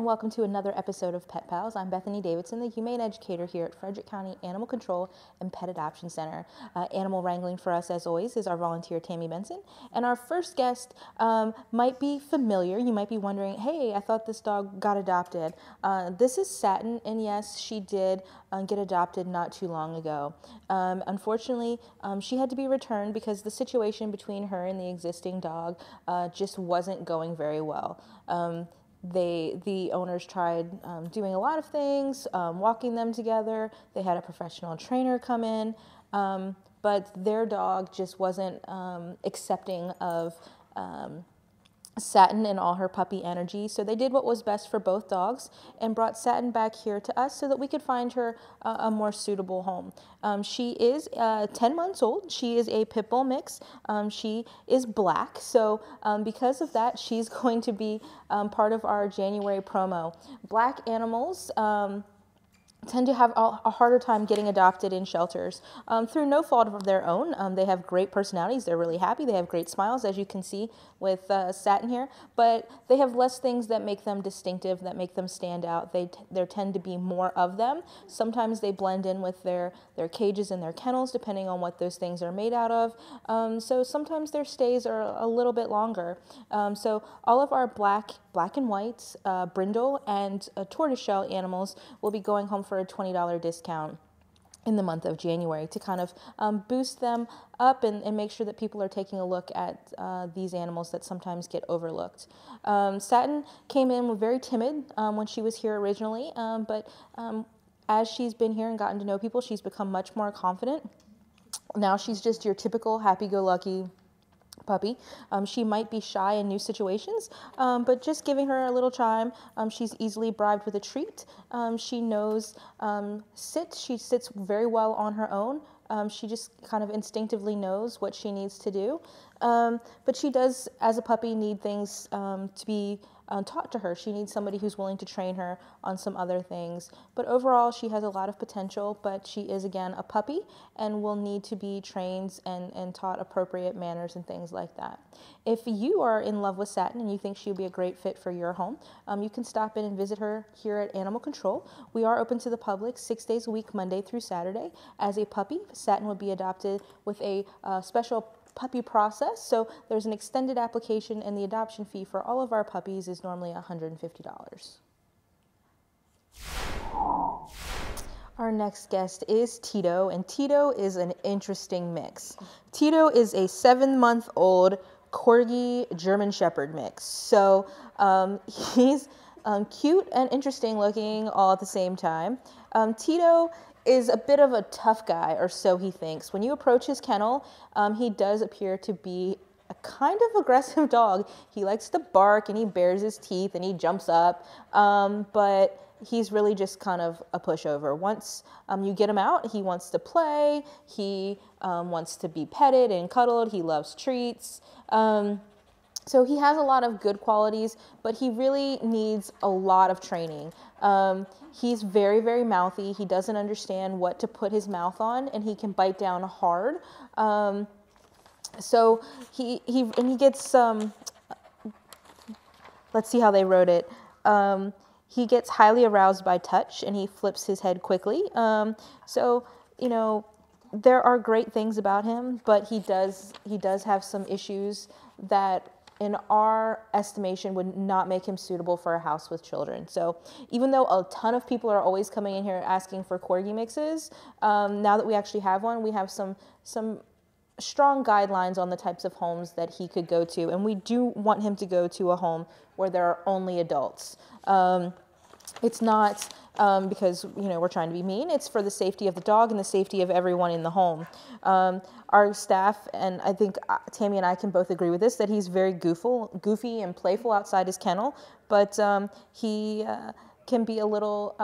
welcome to another episode of Pet Pals. I'm Bethany Davidson, the Humane Educator here at Frederick County Animal Control and Pet Adoption Center. Animal wrangling for us, as always, is our volunteer, Tammy Benson. And our first guest might be familiar. You might be wondering, hey, I thought this dog got adopted. This is Satin, and yes, she did get adopted not too long ago. Unfortunately, she had to be returned because the situation between her and the existing dog just wasn't going very well. The owners tried doing a lot of things, walking them together. They had a professional trainer come in, but their dog just wasn't accepting of Satin and all her puppy energy. So they did what was best for both dogs and brought Satin back here to us so that we could find her a more suitable home. She is 10 months old. She is a pit bull mix. She is black. So because of that, she's going to be part of our January promo. Black animals tend to have a harder time getting adopted in shelters through no fault of their own. They have great personalities. They're really happy. They have great smiles, as you can see with Satin here, but they have less things that make them distinctive, that make them stand out. There tend to be more of them. Sometimes they blend in with their cages and their kennels, depending on what those things are made out of. So sometimes their stays are a little bit longer. So all of our black and white, brindle, and tortoiseshell animals will be going home for a $20 discount in the month of January to kind of boost them up and make sure that people are taking a look at these animals that sometimes get overlooked. Satin came in very timid when she was here originally, but as she's been here and gotten to know people, she's become much more confident. Now she's just your typical happy-go-lucky puppy. She might be shy in new situations, but just giving her a little time, she's easily bribed with a treat. She knows sit. She sits very well on her own. She just kind of instinctively knows what she needs to do. But she does, as a puppy, need things to be taught to her. She needs somebody who's willing to train her on some other things. But overall, she has a lot of potential, but she is, again, a puppy and will need to be trained and taught appropriate manners and things like that. If you are in love with Satin and you think she would be a great fit for your home, you can stop in and visit her here at Animal Control. We are open to the public 6 days a week, Monday through Saturday. As a puppy, Satin would be adopted with a special puppy process, so there's an extended application, and the adoption fee for all of our puppies is normally $150. Our next guest is Tito, and Tito is an interesting mix. Tito is a 7-month-old Corgi German Shepherd mix, so he's cute and interesting looking all at the same time. Tito is a bit of a tough guy, or so he thinks. When you approach his kennel, he does appear to be a kind of aggressive dog. He likes to bark and he bares his teeth and he jumps up, but he's really just kind of a pushover. Once you get him out, he wants to play, he wants to be petted and cuddled, he loves treats. So he has a lot of good qualities, but he really needs a lot of training. He's very, very mouthy. He doesn't understand what to put his mouth on, and he can bite down hard. So he gets, let's see how they wrote it. He gets highly aroused by touch, and he flips his head quickly. So, you know, there are great things about him, but he does have some issues that, in our estimation, would not make him suitable for a house with children. So even though a ton of people are always coming in here asking for Corgi mixes, now that we actually have one, we have some strong guidelines on the types of homes that he could go to. And we do want him to go to a home where there are only adults. It's not because, you know, we're trying to be mean. It's for the safety of the dog and the safety of everyone in the home. Our staff, and I think Tammy and I can both agree with this, that he's very goofy and playful outside his kennel, but he can be a little,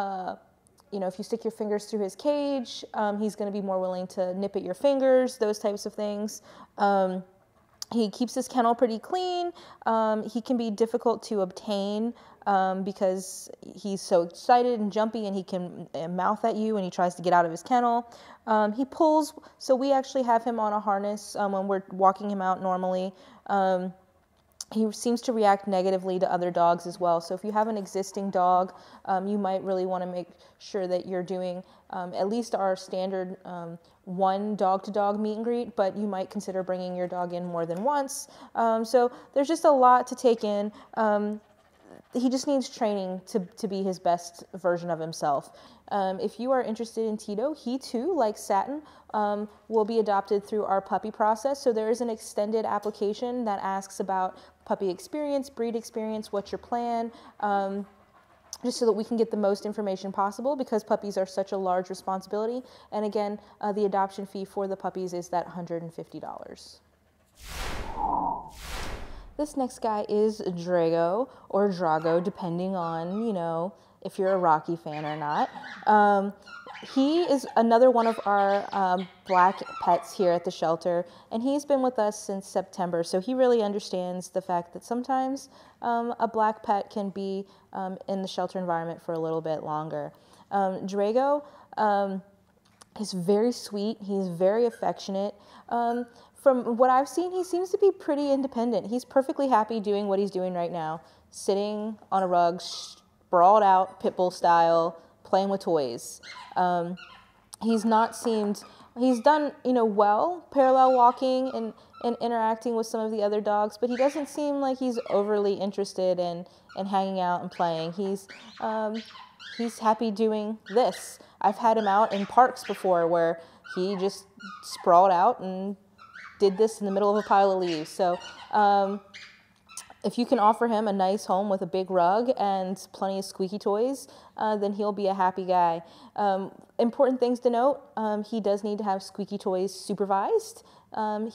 you know, if you stick your fingers through his cage, he's going to be more willing to nip at your fingers, those types of things. He keeps his kennel pretty clean. He can be difficult to obtain because he's so excited and jumpy, and he can mouth at you when he tries to get out of his kennel. He pulls, so we actually have him on a harness when we're walking him out normally. he seems to react negatively to other dogs as well. So if you have an existing dog, you might really want to make sure that you're doing at least our standard one dog-to-dog meet and greet, but you might consider bringing your dog in more than once. So there's just a lot to take in. He just needs training to be his best version of himself. If you are interested in Tito, he too, like Satin, will be adopted through our puppy process. So there is an extended application that asks about puppy experience, breed experience, what's your plan, just so that we can get the most information possible, because puppies are such a large responsibility. And again, the adoption fee for the puppies is that $150. This next guy is Drago, or Drago, depending on, you know, if you're a Rocky fan or not. He is another one of our black pets here at the shelter, and he's been with us since September, so he really understands the fact that sometimes a black pet can be in the shelter environment for a little bit longer. Drago is very sweet. He's very affectionate. From what I've seen, he seems to be pretty independent. He's perfectly happy doing what he's doing right now, sitting on a rug, sprawled out, pit bull style, playing with toys. He's done, you know, well, parallel walking and interacting with some of the other dogs, but he doesn't seem like he's overly interested in hanging out and playing. He's happy doing this. I've had him out in parks before where he just sprawled out and did this in the middle of a pile of leaves. So if you can offer him a nice home with a big rug and plenty of squeaky toys, then he'll be a happy guy. Important things to note, he does need to have squeaky toys supervised.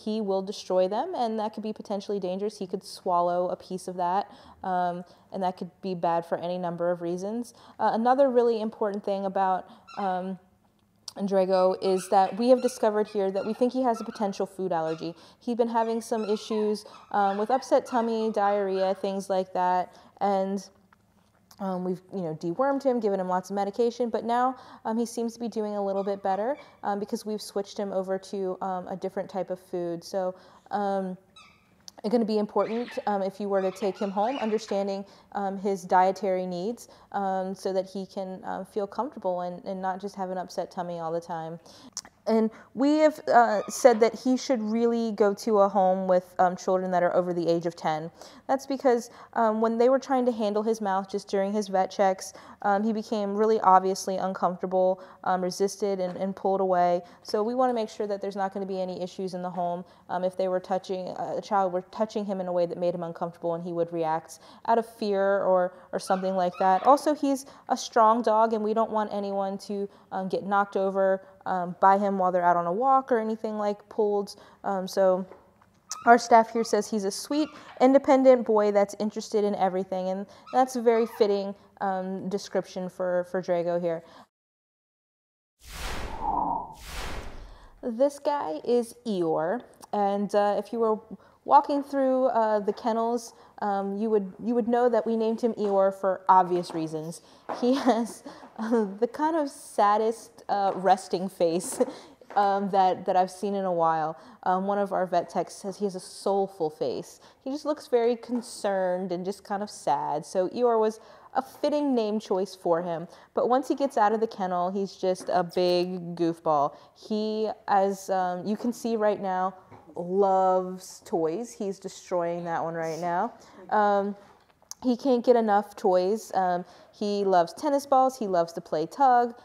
He will destroy them, and that could be potentially dangerous. He could swallow a piece of that, and that could be bad for any number of reasons. Another really important thing about Drago is that we have discovered here that we think he has a potential food allergy. He's been having some issues with upset tummy, diarrhea, things like that, and we've, you know, dewormed him, given him lots of medication, but now he seems to be doing a little bit better because we've switched him over to a different type of food. So it's going to be important if you were to take him home, understanding his dietary needs so that he can feel comfortable and not just have an upset tummy all the time. And we have said that he should really go to a home with children that are over the age of 10. That's because when they were trying to handle his mouth just during his vet checks, he became really obviously uncomfortable, resisted, and pulled away. So we want to make sure that there's not going to be any issues in the home if they were a child were touching him in a way that made him uncomfortable and he would react out of fear or something like that. Also, he's a strong dog, and we don't want anyone to get knocked over by him while they're out on a walk or anything like pulled. So our staff here says he's a sweet, independent boy that's interested in everything, and that's a very fitting description for Drago here. This guy is Eeyore, and if you were walking through the kennels, you would know that we named him Eeyore for obvious reasons. He has the kind of saddest resting face that I've seen in a while. One of our vet techs says he has a soulful face. He just looks very concerned and just kind of sad. So Eeyore was a fitting name choice for him. But once he gets out of the kennel, he's just a big goofball. He, as you can see right now, loves toys. He's destroying that one right now. He can't get enough toys. He loves tennis balls. He loves to play tug.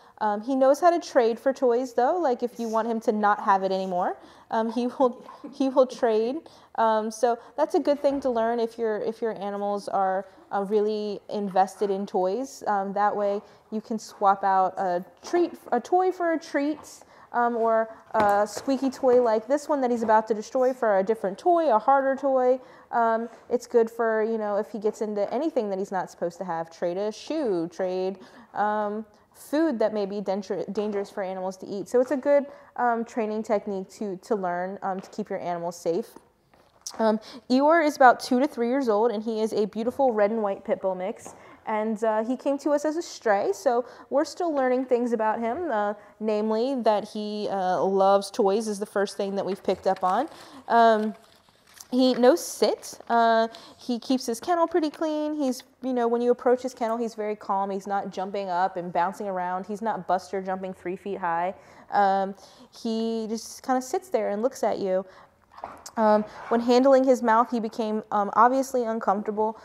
He knows how to trade for toys, though. Like if you want him to not have it anymore, he will trade. So that's a good thing to learn if your animals are really invested in toys. That way you can swap out a toy for a treat. Or a squeaky toy like this one that he's about to destroy for a different toy, a harder toy. It's good for, you know, if he gets into anything that he's not supposed to have. Trade a shoe, trade food that may be dangerous for animals to eat. So it's a good training technique to learn to keep your animals safe. Eeyore is about 2 to 3 years old, and he is a beautiful red and white pit bull mix. And he came to us as a stray, so we're still learning things about him, namely that he loves toys is the first thing that we've picked up on. He no sit. He keeps his kennel pretty clean. He's, when you approach his kennel, he's very calm. He's not jumping up and bouncing around. He's not Buster jumping 3 feet high. He just kind of sits there and looks at you. When handling his mouth, he became obviously uncomfortable.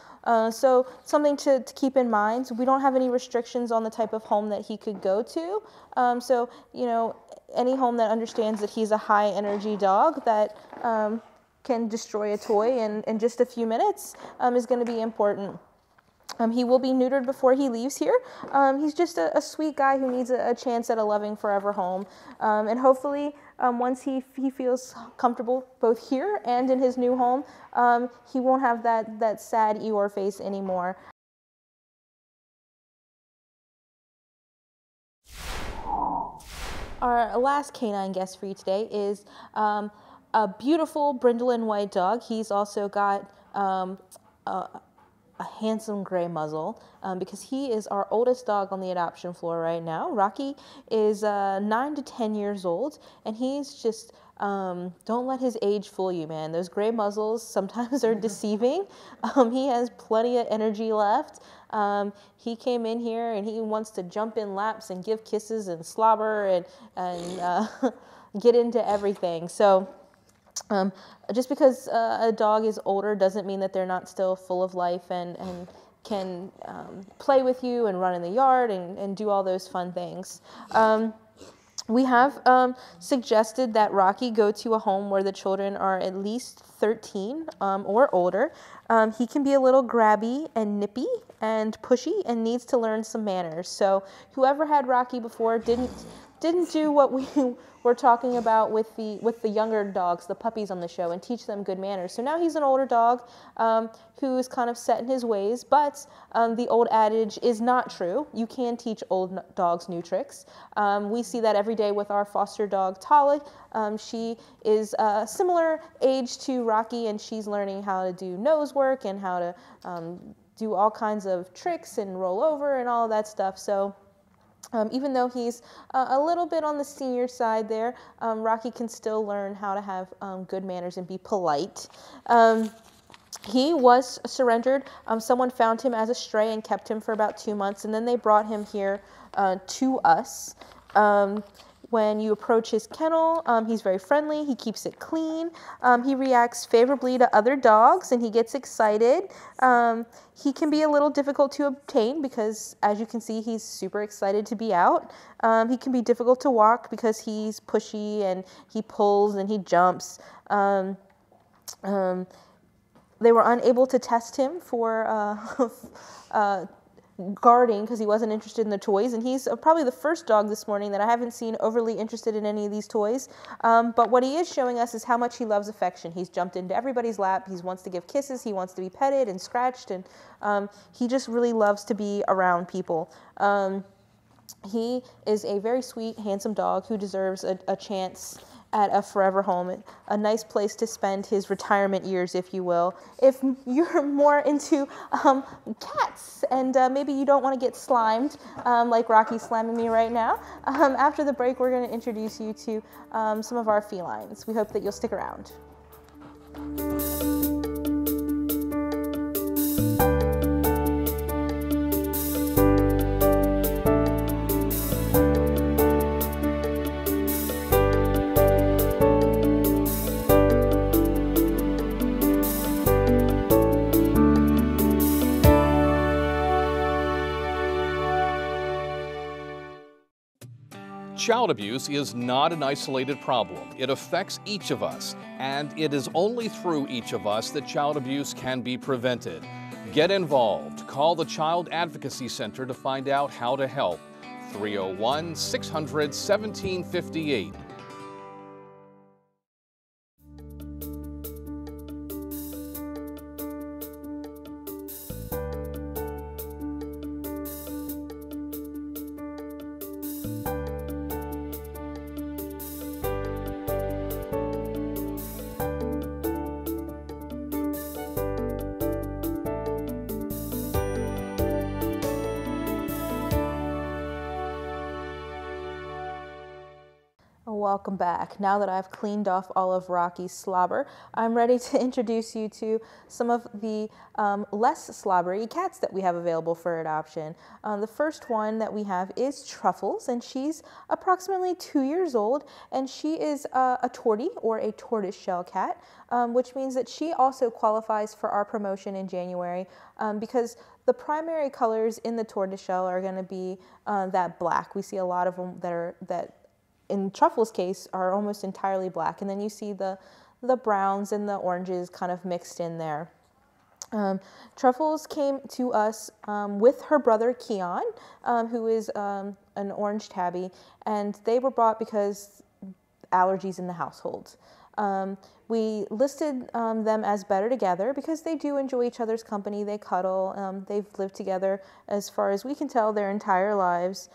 So something to keep in mind. So we don't have any restrictions on the type of home that he could go to. So, any home that understands that he's a high energy dog that can destroy a toy in just a few minutes is going to be important. He will be neutered before he leaves here. He's just a sweet guy who needs a chance at a loving forever home. And hopefully, once he feels comfortable both here and in his new home, he won't have that sad Eeyore face anymore. Our last canine guest for you today is a beautiful brindle white dog. He's also got a handsome gray muzzle because he is our oldest dog on the adoption floor right now. Rocky is 9 to 10 years old, and he's just, don't let his age fool you, man. Those gray muzzles sometimes are deceiving. He has plenty of energy left. He came in here and he wants to jump in laps and give kisses and slobber and get into everything. So just because a dog is older doesn't mean that they're not still full of life and can play with you and run in the yard and do all those fun things. We have suggested that Rocky go to a home where the children are at least 13 or older. He can be a little grabby and nippy and pushy and needs to learn some manners. So whoever had Rocky before didn't do what we were talking about with the younger dogs, the puppies on the show, and teach them good manners. So now he's an older dog who is kind of set in his ways, but the old adage is not true. You can teach old dogs new tricks. We see that every day with our foster dog, Tala. She is a similar age to Rocky, and she's learning how to do nose work and how to do all kinds of tricks and roll over and all of that stuff. So even though he's a little bit on the senior side there, Rocky can still learn how to have good manners and be polite. He was surrendered. Someone found him as a stray and kept him for about 2 months, and then they brought him here to us. When you approach his kennel, he's very friendly. He keeps it clean. He reacts favorably to other dogs, and he gets excited. He can be a little difficult to obtain because, as you can see, he's super excited to be out. He can be difficult to walk because he's pushy and he pulls and he jumps. They were unable to test him for guarding because he wasn't interested in the toys, and he's probably the first dog this morning that I haven't seen overly interested in any of these toys. But what he is showing us is how much he loves affection. He's jumped into everybody's lap. He wants to give kisses. He wants to be petted and scratched, and he just really loves to be around people. He is a very sweet, handsome dog who deserves a chance at a forever home, a nice place to spend his retirement years, if you will. If you're more into cats and maybe you don't want to get slimed like Rocky's slamming me right now, after the break we're going to introduce you to some of our felines. We hope that you'll stick around. Child abuse is not an isolated problem. It affects each of us, and it is only through each of us that child abuse can be prevented. Get involved. Call the Child Advocacy Center to find out how to help. 301-600-1758. Welcome back. Now that I've cleaned off all of Rocky's slobber, I'm ready to introduce you to some of the less slobbery cats that we have available for adoption. The first one that we have is Truffles, and she's approximately 2 years old, and she is a tortie, or a tortoiseshell cat, which means that she also qualifies for our promotion in January because the primary colors in the tortoiseshell are going to be that black. We see a lot of them that in Truffles' case, are almost entirely black. And then you see the browns and the oranges kind of mixed in there. Truffles came to us with her brother Keon, who is an orange tabby, and they were brought because allergies in the household. We listed them as better together because they do enjoy each other's company. They cuddle. They've lived together, as far as we can tell, their entire lives.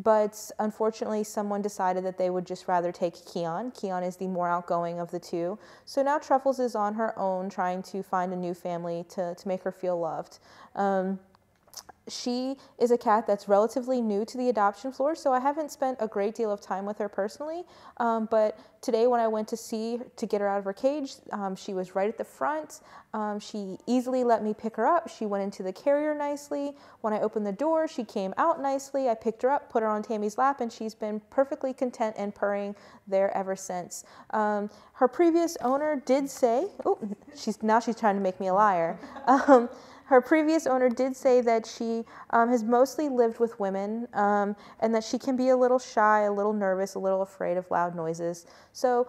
But unfortunately, someone decided that they would just rather take Keon. Keon is the more outgoing of the two. So now Truffles is on her own, trying to find a new family to make her feel loved. She is a cat that's relatively new to the adoption floor, so I haven't spent a great deal of time with her personally. But today when I went to get her out of her cage, she was right at the front. She easily let me pick her up. She went into the carrier nicely. When I opened the door, she came out nicely. I picked her up, put her on Tammy's lap, and she's been perfectly content and purring there ever since. Her previous owner did say, she's trying to make me a liar. Her previous owner did say that she has mostly lived with women and that she can be a little shy, a little nervous, a little afraid of loud noises. So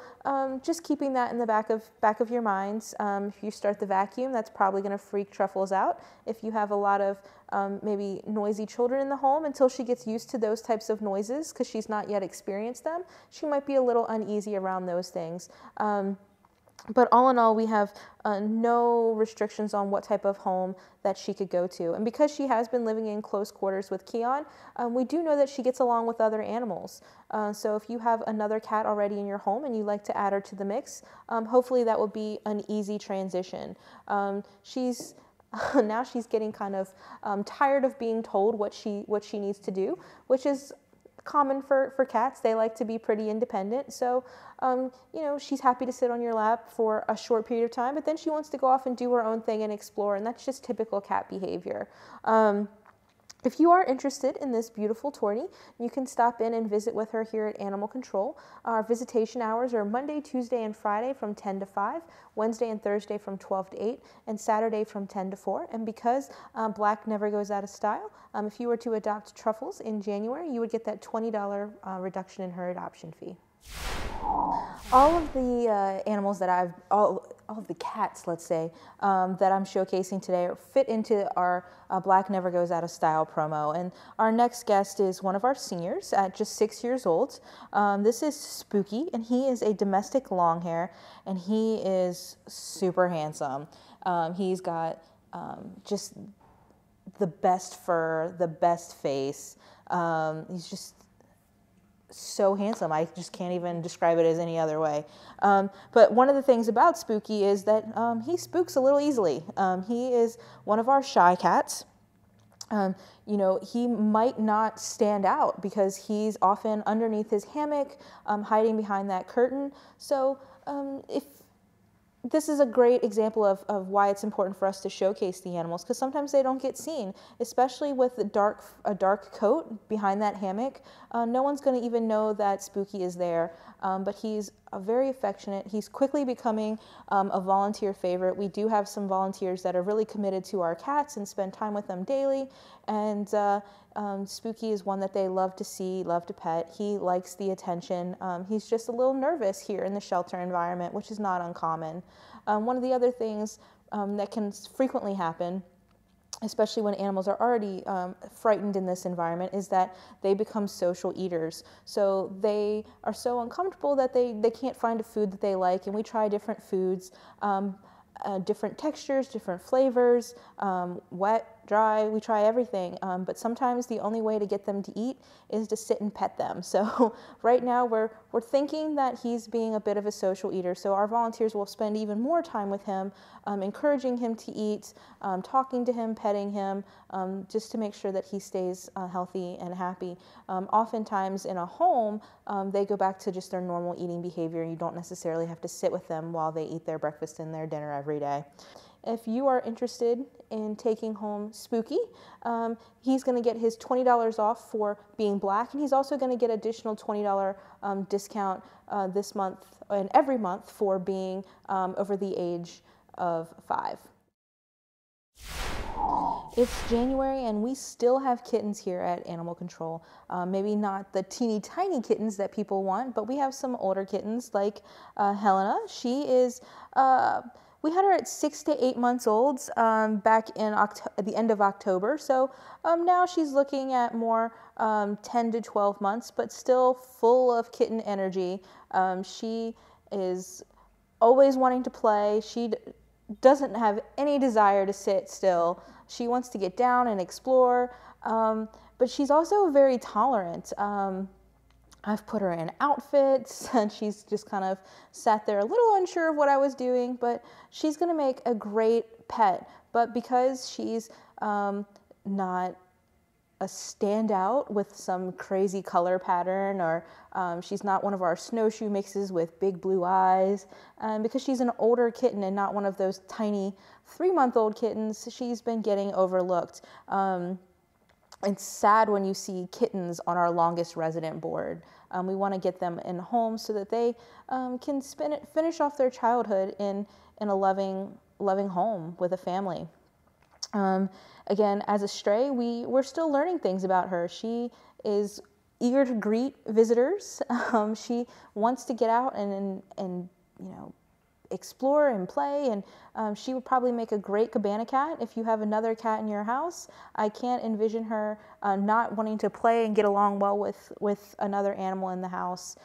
just keeping that in the back of your minds. If you start the vacuum, that's probably going to freak Truffles out. If you have a lot of maybe noisy children in the home, until she gets used to those types of noises, because she's not yet experienced them, she might be a little uneasy around those things. But all in all, we have no restrictions on what type of home that she could go to. And because she has been living in close quarters with Keon, we do know that she gets along with other animals. So if you have another cat already in your home and you like to add her to the mix, hopefully that will be an easy transition. Now she's getting kind of tired of being told what she needs to do, which is common for cats. They like to be pretty independent. So, she's happy to sit on your lap for a short period of time, but then she wants to go off and do her own thing and explore, and that's just typical cat behavior. If you are interested in this beautiful tortie, you can stop in and visit with her here at Animal Control. Our visitation hours are Monday, Tuesday, and Friday from 10 to 5, Wednesday and Thursday from 12 to 8, and Saturday from 10 to 4. And because black never goes out of style, if you were to adopt Truffles in January, you would get that $20 reduction in her adoption fee. All of the animals that all of the cats, let's say, that I'm showcasing today fit into our Black Never Goes Out of Style promo. And our next guest is one of our seniors at just 6 years old. This is Spooky, and he is a domestic longhair, and he is super handsome. He's got just the best fur, the best face. He's just so handsome. I just can't even describe it as any other way. But one of the things about Spooky is that he spooks a little easily. He is one of our shy cats. He might not stand out because he's often underneath his hammock, hiding behind that curtain. So if this is a great example of why it's important for us to showcase the animals, because sometimes they don't get seen, especially with a dark coat behind that hammock. No one's going to even know that Spooky is there, but he's very affectionate. He's quickly becoming a volunteer favorite. We do have some volunteers that are really committed to our cats and spend time with them daily, and Spooky is one that they love to see, love to pet. He likes the attention. He's just a little nervous here in the shelter environment, which is not uncommon. One of the other things that can frequently happen, especially when animals are already frightened in this environment, is that they become social eaters. So they are so uncomfortable that they can't find a food that they like, and we try different foods, different textures, different flavors, wet, dry, we try everything, but sometimes the only way to get them to eat is to sit and pet them. So right now we're thinking that he's being a bit of a social eater, so our volunteers will spend even more time with him, encouraging him to eat, talking to him, petting him, just to make sure that he stays healthy and happy. Oftentimes in a home, they go back to just their normal eating behavior. You don't necessarily have to sit with them while they eat their breakfast and their dinner every day. If you are interested in taking home Spooky, he's going to get his $20 off for being black, and he's also going to get additional $20 discount this month and every month for being over the age of 5. It's January and we still have kittens here at Animal Control. Maybe not the teeny tiny kittens that people want, but we have some older kittens like Helena. She is, we had her at 6 to 8 months old back in at the end of October. So now she's looking at more 10 to 12 months, but still full of kitten energy. She is always wanting to play. She doesn't have any desire to sit still. She wants to get down and explore, but she's also very tolerant. I've put her in outfits and she's just kind of sat there a little unsure of what I was doing, but she's gonna make a great pet. But because she's not a standout with some crazy color pattern, or she's not one of our snowshoe mixes with big blue eyes, because she's an older kitten and not one of those tiny 3-month-old kittens, she's been getting overlooked. It's sad when you see kittens on our longest resident board. We want to get them in homes so that they can finish off their childhood in a loving home with a family. Again, as a stray, we're still learning things about her. She is eager to greet visitors. She wants to get out and you know, explore and play, and she would probably make a great cabana cat if you have another cat in your house. I can't envision her not wanting to play and get along well with another animal in the house.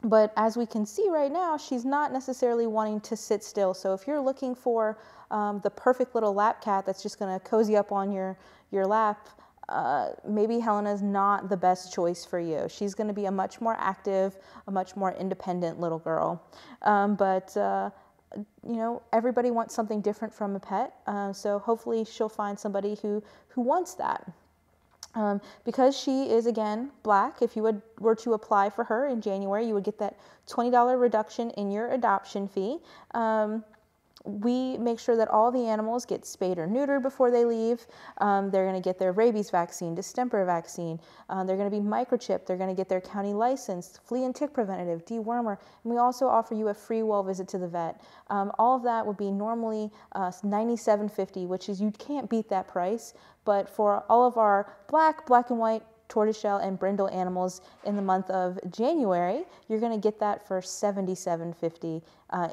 But as we can see right now, she's not necessarily wanting to sit still. So if you're looking for the perfect little lap cat that's just going to cozy up on your lap, maybe Helena's not the best choice for you. She's going to be a much more active, a much more independent little girl. But you know, everybody wants something different from a pet. So hopefully she'll find somebody who wants that. Because she is, again, black, if you were to apply for her in January, you would get that $20 reduction in your adoption fee. We make sure that all the animals get spayed or neutered before they leave. They're going to get their rabies vaccine, distemper vaccine. They're going to be microchipped. They're going to get their county license, flea and tick preventative, dewormer. And we also offer you a free well visit to the vet. All of that would be normally $97.50, which is, you can't beat that price. But for all of our black and white, tortoiseshell, and brindle animals in the month of January, you're going to get that for $77.50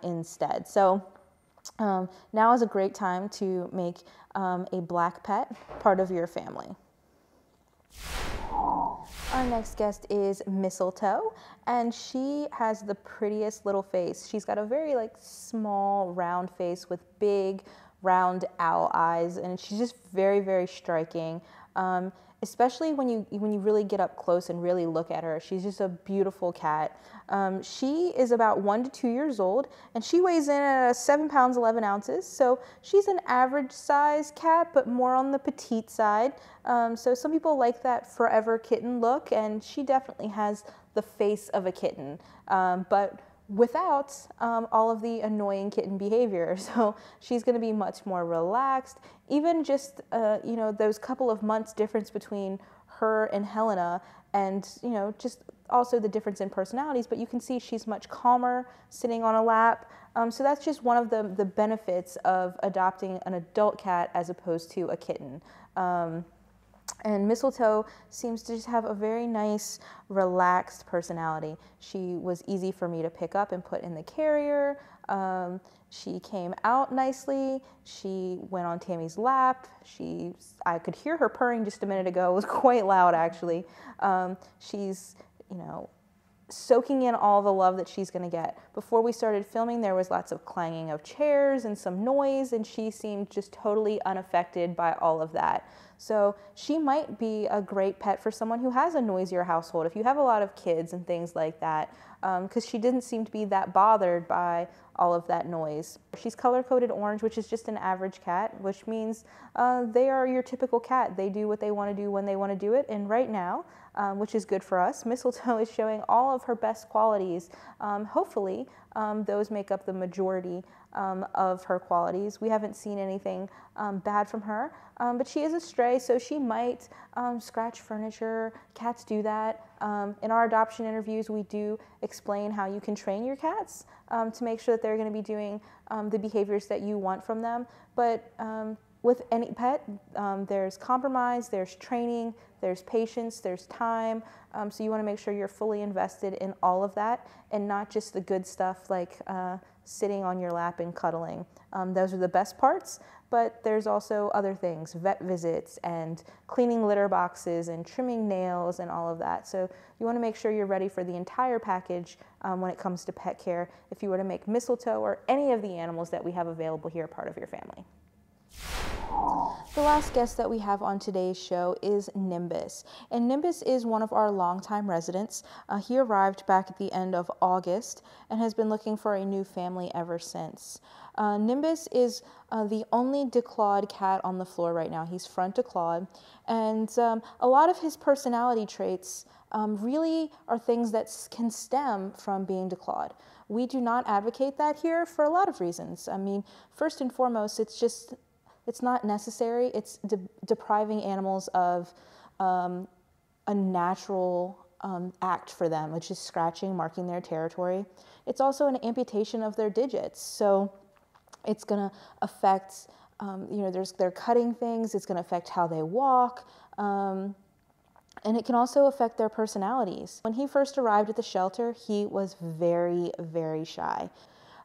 instead. So now is a great time to make a black pet part of your family. Our next guest is Mistletoe, and she has the prettiest little face. She's got a very small round face with big round owl eyes, and she's just very, very striking. Especially when you really get up close and really look at her. She's just a beautiful cat. She is about 1 to 2 years old, and she weighs in at 7 pounds 11 ounces. So she's an average size cat, but more on the petite side. So some people like that forever kitten look, and she definitely has the face of a kitten, but without all of the annoying kitten behavior. So she's going to be much more relaxed. Even just you know, those couple of months difference between her and Helena, and you know, just also the difference in personalities, but you can see she's much calmer sitting on a lap. So that's just one of the benefits of adopting an adult cat as opposed to a kitten. And Mistletoe seems to just have a very nice, relaxed personality. She was easy for me to pick up and put in the carrier. She came out nicely. She went on Tammy's lap. I could hear her purring just a minute ago. It was quite loud, actually. She's, you know, soaking in all the love that she's going to get. Before we started filming, there was lots of clanging of chairs and some noise, and she seemed just totally unaffected by all of that. So she might be a great pet for someone who has a noisier household, if you have a lot of kids and things like that, because she didn't seem to be that bothered by all of that noise. She's color-coded orange, which is just an average cat, which means they are your typical cat. They do what they want to do when they want to do it, and right now, which is good for us, Mistletoe is showing all of her best qualities. Hopefully, those make up the majority of her qualities. We haven't seen anything bad from her, but she is a stray, so she might scratch furniture. Cats do that. In our adoption interviews, we do explain how you can train your cats to make sure that they're going to be doing the behaviors that you want from them. But with any pet, there's compromise, there's training, there's patience, there's time. So you want to make sure you're fully invested in all of that and not just the good stuff like sitting on your lap and cuddling. Those are the best parts, but there's also other things, vet visits and cleaning litter boxes and trimming nails and all of that. So you want to make sure you're ready for the entire package when it comes to pet care if you were to make Mistletoe or any of the animals that we have available here part of your family. The last guest that we have on today's show is Nimbus. And Nimbus is one of our longtime residents. He arrived back at the end of August and has been looking for a new family ever since. Nimbus is the only declawed cat on the floor right now. He's front declawed. And a lot of his personality traits really are things that can stem from being declawed. We do not advocate that here for a lot of reasons. I mean, first and foremost, it's not necessary. It's depriving animals of a natural act for them, which is scratching, marking their territory. It's also an amputation of their digits. So it's going to affect, they're cutting things. It's going to affect how they walk. And it can also affect their personalities. When he first arrived at the shelter, he was very, very shy.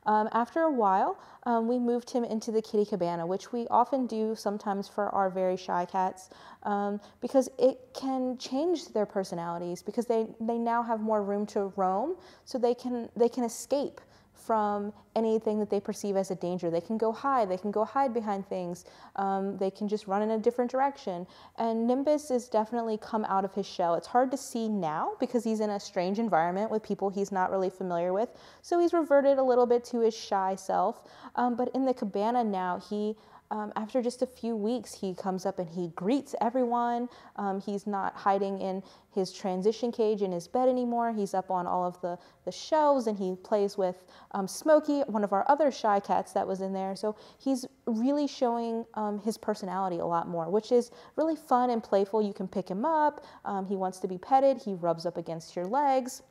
After a while, we moved him into the kitty cabana, which we often do sometimes for our very shy cats, because it can change their personalities because they now have more room to roam, so they can escape from anything that they perceive as a danger. They can go hide behind things, they can just run in a different direction. And Nimbus has definitely come out of his shell. It's hard to see now because he's in a strange environment with people he's not really familiar with, so he's reverted a little bit to his shy self. But in the cabana now, after just a few weeks, he comes up and he greets everyone. He's not hiding in his transition cage in his bed anymore. He's up on all of the shelves, and he plays with Smokey, one of our other shy cats that was in there. So he's really showing his personality a lot more, which is really fun and playful. You can pick him up. He wants to be petted. He rubs up against your legs.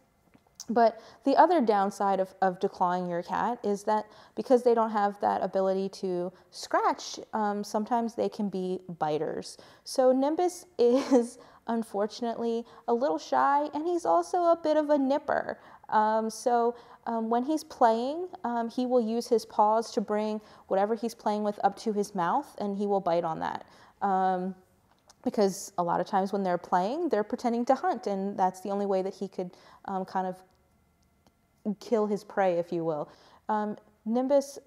But the other downside of declawing your cat is that because they don't have that ability to scratch, sometimes they can be biters. So Nimbus is unfortunately a little shy, and he's also a bit of a nipper. When he's playing, he will use his paws to bring whatever he's playing with up to his mouth, and he will bite on that. Because a lot of times when they're playing, they're pretending to hunt, and that's the only way that he could kind of kill his prey, if you will. Nimbus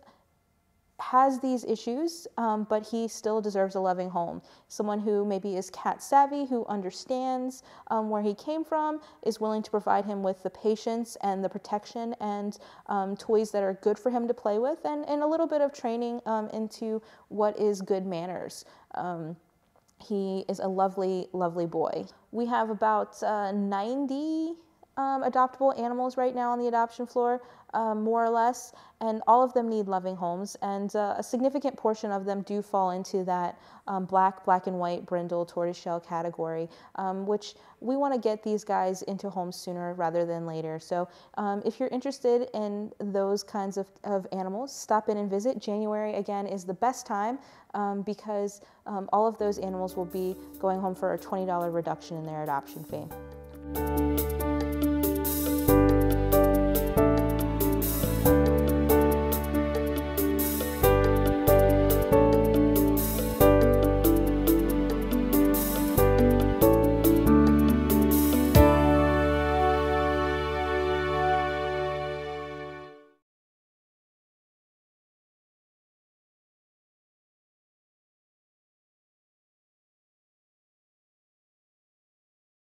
has these issues, but he still deserves a loving home. Someone who maybe is cat savvy, who understands where he came from, is willing to provide him with the patience and the protection and toys that are good for him to play with, and a little bit of training into what is good manners. He is a lovely, lovely boy. We have about 90 adoptable animals right now on the adoption floor, more or less, and all of them need loving homes, and a significant portion of them do fall into that black and white brindle tortoiseshell category, which we want to get these guys into homes sooner rather than later. So if you're interested in those kinds of animals, stop in and visit. January, again, is the best time because all of those animals will be going home for a $20 reduction in their adoption fee.